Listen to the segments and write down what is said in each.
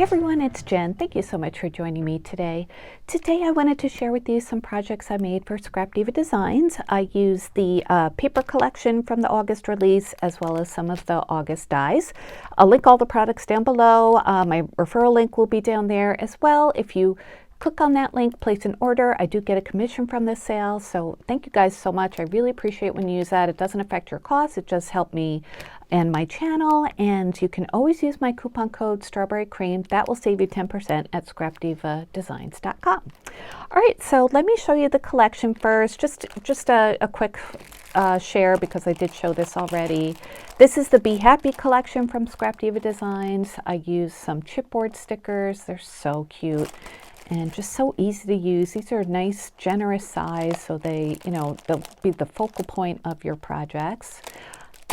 Hey everyone, it's Jen. Thank you so much for joining me today. Today I wanted to share with you some projects I made for Scrap Diva Designs. I used the paper collection from the August release as well as some of the August dies. I'll link all the products down below. My referral link will be down there as well. If you click on that link, place an order. I do get a commission from this sale, so thank you guys so much. I really appreciate when you use that. It doesn't affect your cost. It just helped me and my channel, and you can always use my coupon code Strawberry Cream. That will save you 10% at scrapdivadesigns.com. All right, so let me show you the collection first. Just a quick share because I did show this already. This is the Be Happy collection from Scrap Diva Designs. I used some chipboard stickers. They're so cute and just so easy to use. These are nice, generous size, so they'll be the focal point of your projects.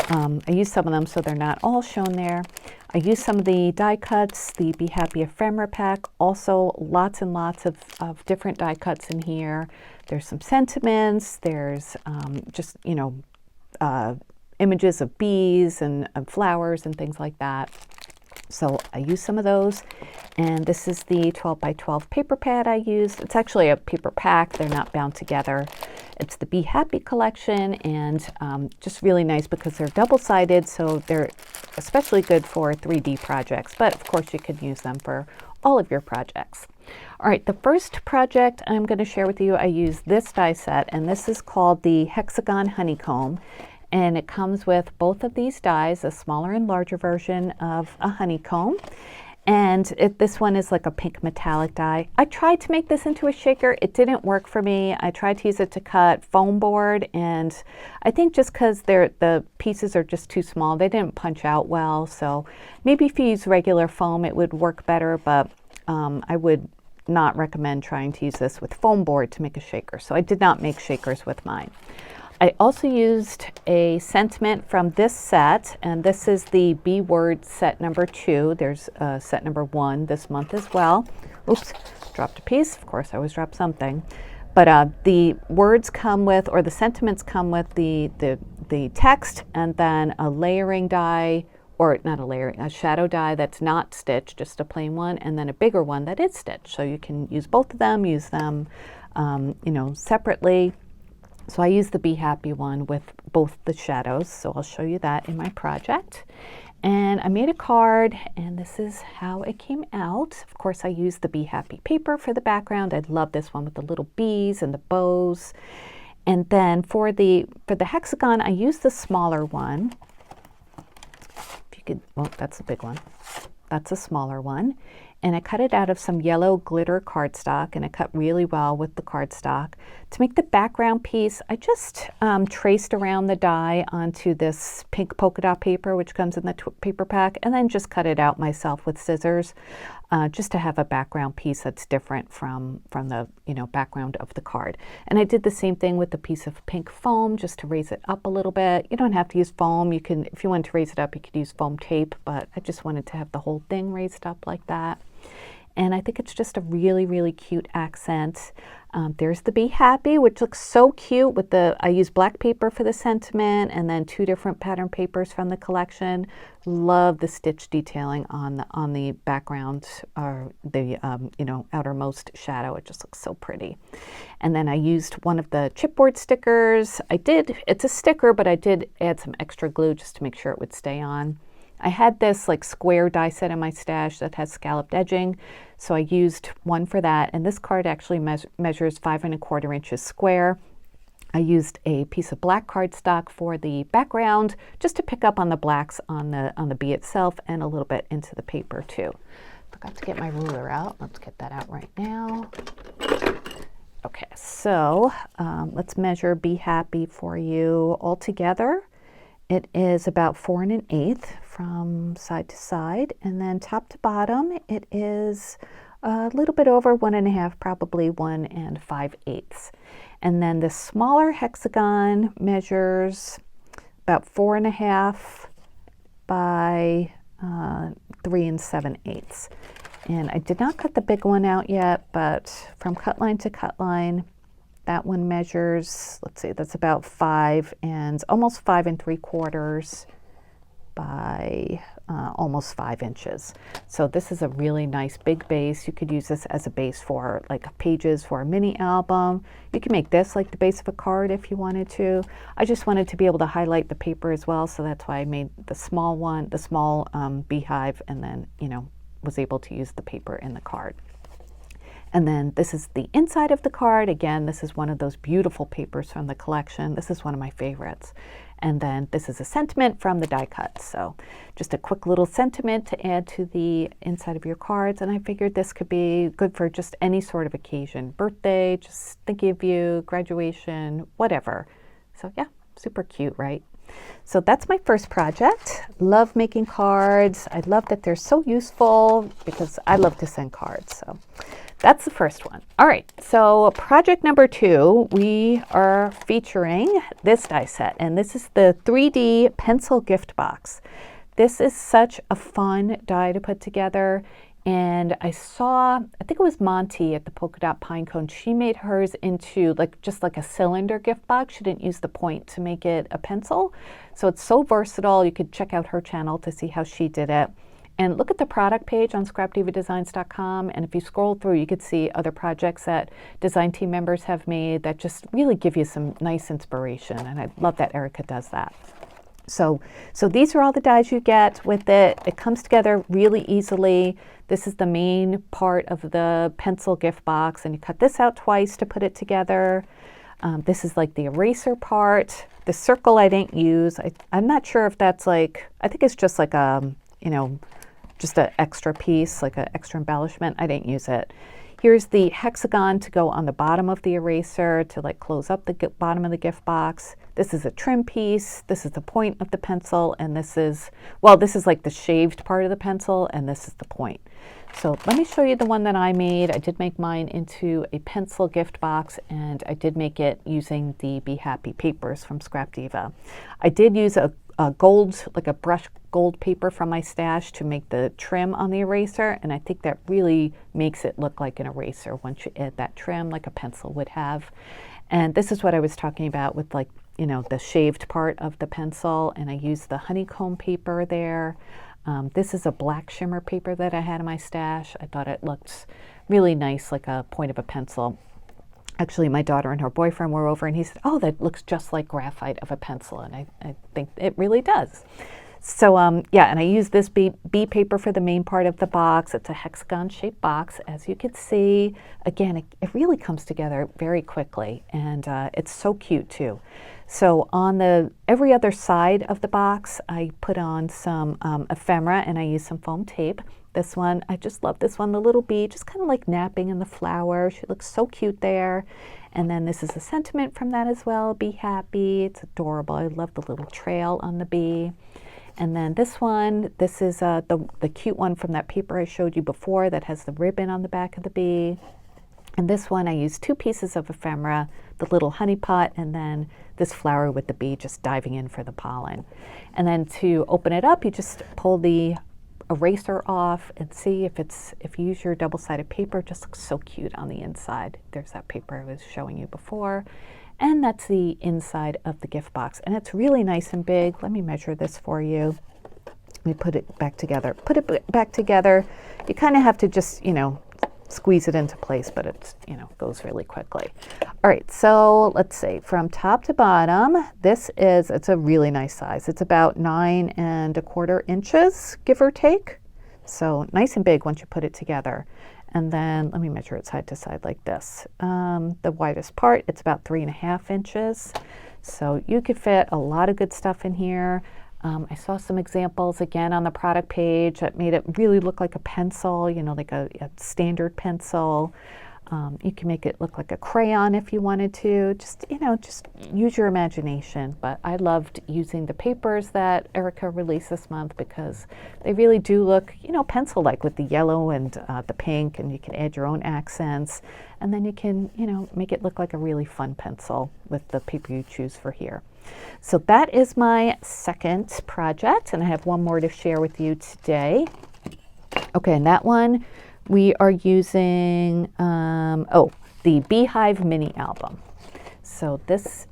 I used some of them so they're not all shown there. I used some of the die cuts, the Be Happy ephemera pack. Also, lots and lots of different die cuts in here. There's some sentiments. There's images of bees and flowers and things like that. So I used some of those. And this is the 12 by 12 paper pad I used. It's actually a paper pack. They're not bound together. It's the Be Happy collection, and just really nice because they're double-sided, so they're especially good for 3D projects, but of course you can use them for all of your projects. All right, the first project I'm going to share with you, I use this die set, and this is called the Hexagon Honeycomb, and it comes with both of these dies, a smaller and larger version of a honeycomb. And this one is like a pink metallic die. I tried to make this into a shaker. It didn't work for me. I tried to use it to cut foam board, and I think just because the pieces are just too small, they didn't punch out well. So maybe if you use regular foam, it would work better, but I would not recommend trying to use this with foam board to make a shaker. So I did not make shakers with mine. I also used a sentiment from this set, and this is the B Word set number 2. There's set number 1 this month as well. Oops, dropped a piece. Of course, I always drop something. But the words come with, or the sentiments come with the text, and then a layering die, or not a layering, a shadow die that's not stitched, just a plain one, and then a bigger one that is stitched. So you can use both of them, use them, separately. So I used the Be Happy one with both the shadows, so I'll show you that in my project. And I made a card, and this is how it came out. Of course, I used the Be Happy paper for the background. I love this one with the little bees and the bows. And then for the hexagon, I used the smaller one. If you could, well, that's a big one. That's a smaller one. And I cut it out of some yellow glitter cardstock, and it cut really well with the cardstock. To make the background piece, I just traced around the die onto this pink polka dot paper, which comes in the paper pack, and then just cut it out myself with scissors, just to have a background piece that's different from the background of the card. And I did the same thing with the piece of pink foam, just to raise it up a little bit. You don't have to use foam. You can, if you want to raise it up, you could use foam tape, but I just wanted to have the whole thing raised up like that. And I think it's just a really, really cute accent. There's the Be Happy, which looks so cute with I used black paper for the sentiment and then 2 different pattern papers from the collection. Love the stitch detailing on the background, or the outermost shadow. It just looks so pretty. And then I used one of the chipboard stickers. It's a sticker, but I did add some extra glue just to make sure it would stay on. I had this like square die set in my stash that has scalloped edging, so I used one for that, and this card actually measures 5 1/4 inches square. I used a piece of black cardstock for the background, just to pick up on the blacks on the bee itself, and a little bit into the paper too. Forgot to get my ruler out. Let's get that out right now. Okay, so let's measure Be Happy for you all together. It is about 4 1/8 from side to side, and then top to bottom it is a little bit over 1 1/2, probably 1 5/8. And then the smaller hexagon measures about 4 1/2 by 3 7/8. And I did not cut the big one out yet, but from cut line to cut line, that one measures, let's see, that's about 5 and almost 5 3/4 by almost 5 inches. So this is a really nice big base. You could use this as a base for like pages for a mini album. You can make this like the base of a card if you wanted to. I just wanted to be able to highlight the paper as well, so that's why I made the small one, the small beehive, and then, you know, was able to use the paper in the card. And then this is the inside of the card. Again, this is one of those beautiful papers from the collection. This is one of my favorites. And then this is a sentiment from the die cut. So just a quick little sentiment to add to the inside of your cards. And I figured this could be good for just any sort of occasion. Birthday, just thinking of you, graduation, whatever. So yeah, super cute, right? So that's my first project. Love making cards. I love that they're so useful because I love to send cards. So that's the first one. All right, so project number 2, we are featuring this die set, and this is the 3D pencil gift box. This is such a fun die to put together, and I saw, I think it was Monty at the Polka Dot Pinecone, she made hers into just like a cylinder gift box. She didn't use the point to make it a pencil. So it's so versatile. You could check out her channel to see how she did it. And look at the product page on scrapdivadesigns.com, and if you scroll through, you could see other projects that design team members have made that just really give you some nice inspiration, and I love that Erica does that. So these are all the dies you get with it. It comes together really easily. This is the main part of the pencil gift box, and you cut this out twice to put it together. This is like the eraser part. The circle I didn't use. I'm not sure if that's like, I think it's just like a, you know, just an extra piece, like an extra embellishment. I didn't use it. Here's the hexagon to go on the bottom of the eraser to like close up the bottom of the gift box. This is a trim piece. This is the point of the pencil, and this is, well, this is like the shaved part of the pencil, and this is the point. So let me show you the one that I made. I did make mine into a pencil gift box, and I did make it using the Be Happy papers from Scrap Diva. I did use a gold, like a brush gold paper from my stash to make the trim on the eraser, and I think that really makes it look like an eraser once you add that trim like a pencil would have. And this is what I was talking about with, like, you know, the shaved part of the pencil, and I used the honeycomb paper there. This is a black shimmer paper that I had in my stash. I thought it looked really nice, like a point of a pencil. Actually, my daughter and her boyfriend were over, and he said, oh, that looks just like graphite of a pencil, and I think it really does. So yeah, and I used this B paper for the main part of the box. It's a hexagon-shaped box, as you can see. Again, it really comes together very quickly, and it's so cute too. So on every other side of the box, I put on some ephemera, and I used some foam tape. This one, I just love this one, the little bee, just kind of like napping in the flower. She looks so cute there. And then this is a sentiment from that as well, Be Happy. It's adorable. I love the little trail on the bee. And then this one, this is the cute one from that paper I showed you before that has the ribbon on the back of the bee. And this one, I used 2 pieces of ephemera, the little honey pot, and then this flower with the bee just diving in for the pollen. And then to open it up, you just pull the eraser off and see if you use your double-sided paper, it just looks so cute on the inside. There's that paper I was showing you before. And that's the inside of the gift box. And it's really nice and big. Let me measure this for you. Let me put it back together. Put it back together. You kind of have to just, you know, squeeze it into place, but it's, you know, goes really quickly. All right, so let's see, from top to bottom, it's a really nice size. It's about 9 1/4 inches, give or take. So nice and big once you put it together. And then let me measure it side to side like this. The widest part, it's about 3 1/2 inches. So you could fit a lot of good stuff in here. I saw some examples again on the product page that made it really look like a pencil, you know, like a standard pencil. You can make it look like a crayon if you wanted to. Just, you know, just use your imagination. But I loved using the papers that Erica released this month because they really do look, you know, pencil-like with the yellow and the pink, and you can add your own accents. And then you can, you know, make it look like a really fun pencil with the paper you choose for here. So that is my second project, and I have one more to share with you today. Okay, and that one we are using, the Beehive Mini Album. So this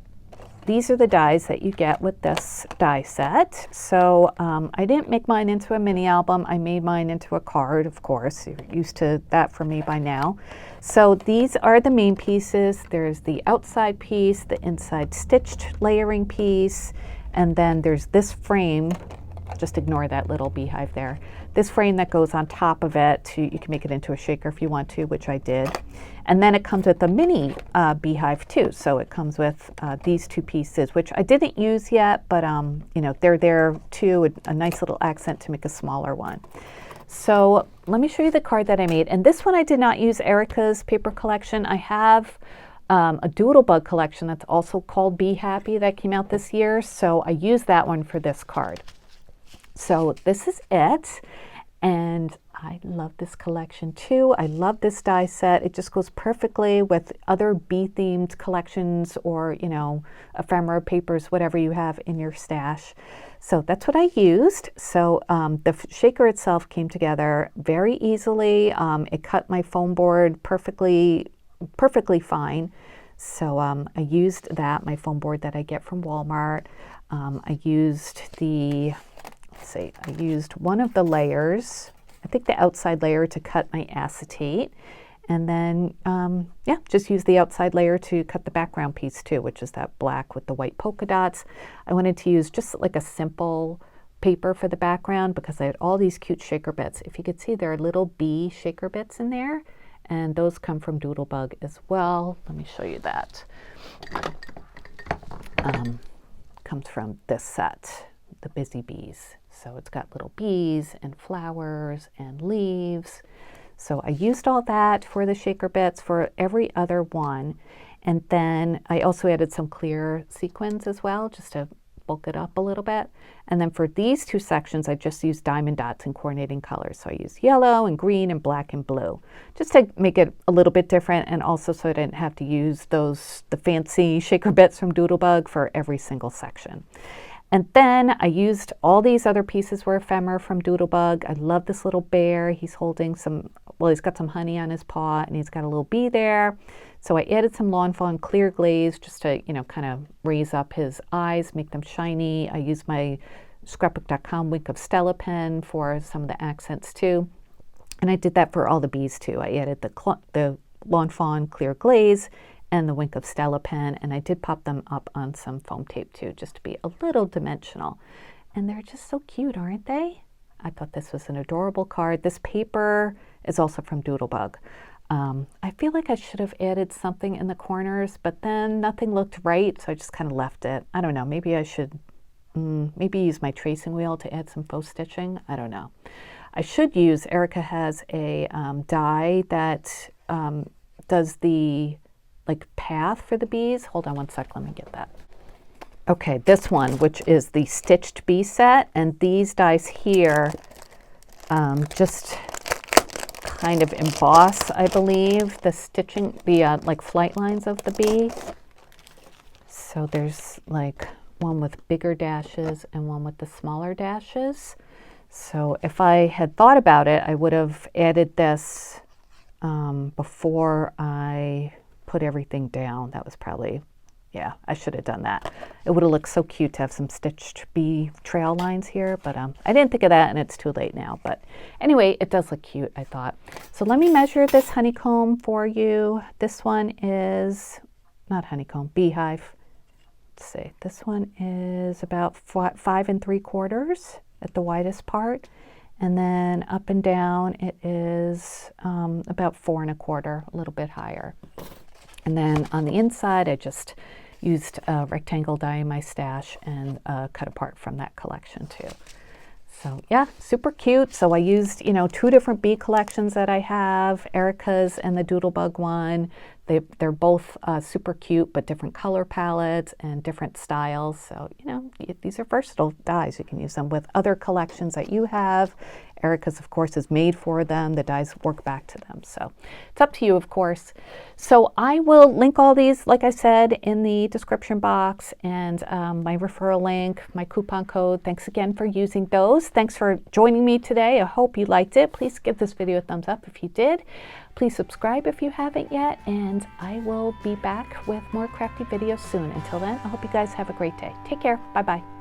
these are the dies that you get with this die set. So I didn't make mine into a mini album. I made mine into a card, of course. You're used to that for me by now. So these are the main pieces. There's the outside piece, the inside stitched layering piece, and then there's this frame. Just ignore that little beehive there. This frame that goes on top of it, you can make it into a shaker if you want to, which I did. And then it comes with a mini beehive too. So it comes with these two pieces, which I didn't use yet, but you know, they're there too, a nice little accent to make a smaller one. So let me show you the card that I made. And this one I did not use Erica's paper collection. I have a Doodlebug collection that's also called Be Happy that came out this year. So I used that one for this card. So this is it, and I love this collection too. I love this die set. It just goes perfectly with other bee-themed collections or, you know, ephemera papers, whatever you have in your stash. So that's what I used. So the shaker itself came together very easily. It cut my foam board perfectly fine. So I used that, my foam board that I get from Walmart. I used I used one of the layers, I think the outside layer, to cut my acetate. And then, yeah, just use the outside layer to cut the background piece too, which is that black with the white polka dots. I wanted to use just like a simple paper for the background because I had all these cute shaker bits. If you could see, there are little bee shaker bits in there, and those come from Doodlebug as well. Let me show you that. Comes from this set, the Busy Bees. So it's got little bees and flowers and leaves. So I used all that for the shaker bits for every other one. And then I also added some clear sequins as well, just to bulk it up a little bit. And then for these two sections, I just used diamond dots in coordinating colors. So I used yellow and green and black and blue, just to make it a little bit different, and also so I didn't have to use the fancy shaker bits from Doodlebug for every single section. And then I used all these other pieces were ephemera from Doodlebug. I love this little bear. He's holding he's got some honey on his paw, and he's got a little bee there. So I added some Lawn Fawn clear glaze just to, you know, kind of raise up his eyes, make them shiny. I used my scrapbook.com Wink of Stella pen for some of the accents too. And I did that for all the bees too. I added the Lawn Fawn clear glaze and the Wink of Stella pen, and I did pop them up on some foam tape too, just to be a little dimensional. And they're just so cute, aren't they? I thought this was an adorable card. This paper is also from Doodlebug. I feel like I should have added something in the corners, but then nothing looked right, so I just kind of left it. I don't know, maybe I should maybe use my tracing wheel to add some faux stitching. I don't know. I should use, Erica has a die that does the path for the bees. Hold on one sec, let me get that. Okay, this one, which is the stitched bee set, and these dies here just kind of emboss, I believe, the stitching, the flight lines of the bee. So there's like one with bigger dashes and one with the smaller dashes. So if I had thought about it, I would have added this before I put everything down. That was probably, yeah, I should have done that. It would have looked so cute to have some stitched bee trail lines here, but I didn't think of that, and it's too late now. But anyway, it does look cute, I thought. So let me measure this honeycomb for you. This one is, not honeycomb, beehive. Let's see, this one is about 5 3/4 at the widest part. And then up and down, it is about 4 1/4, a little bit higher. And then on the inside, I just used a rectangle die in my stash and cut apart from that collection too. So yeah, super cute. So I used, 2 different bee collections that I have, Erica's and the Doodlebug one. They're both super cute, but different color palettes and different styles. So, these are versatile dies. You can use them with other collections that you have. Erica's, of course, is made for them. The dies work back to them. So it's up to you, of course. So I will link all these, like I said, in the description box, and my referral link, my coupon code. Thanks again for using those. Thanks for joining me today. I hope you liked it. Please give this video a thumbs up if you did. Please subscribe if you haven't yet, and I will be back with more crafty videos soon. Until then, I hope you guys have a great day. Take care. Bye-bye.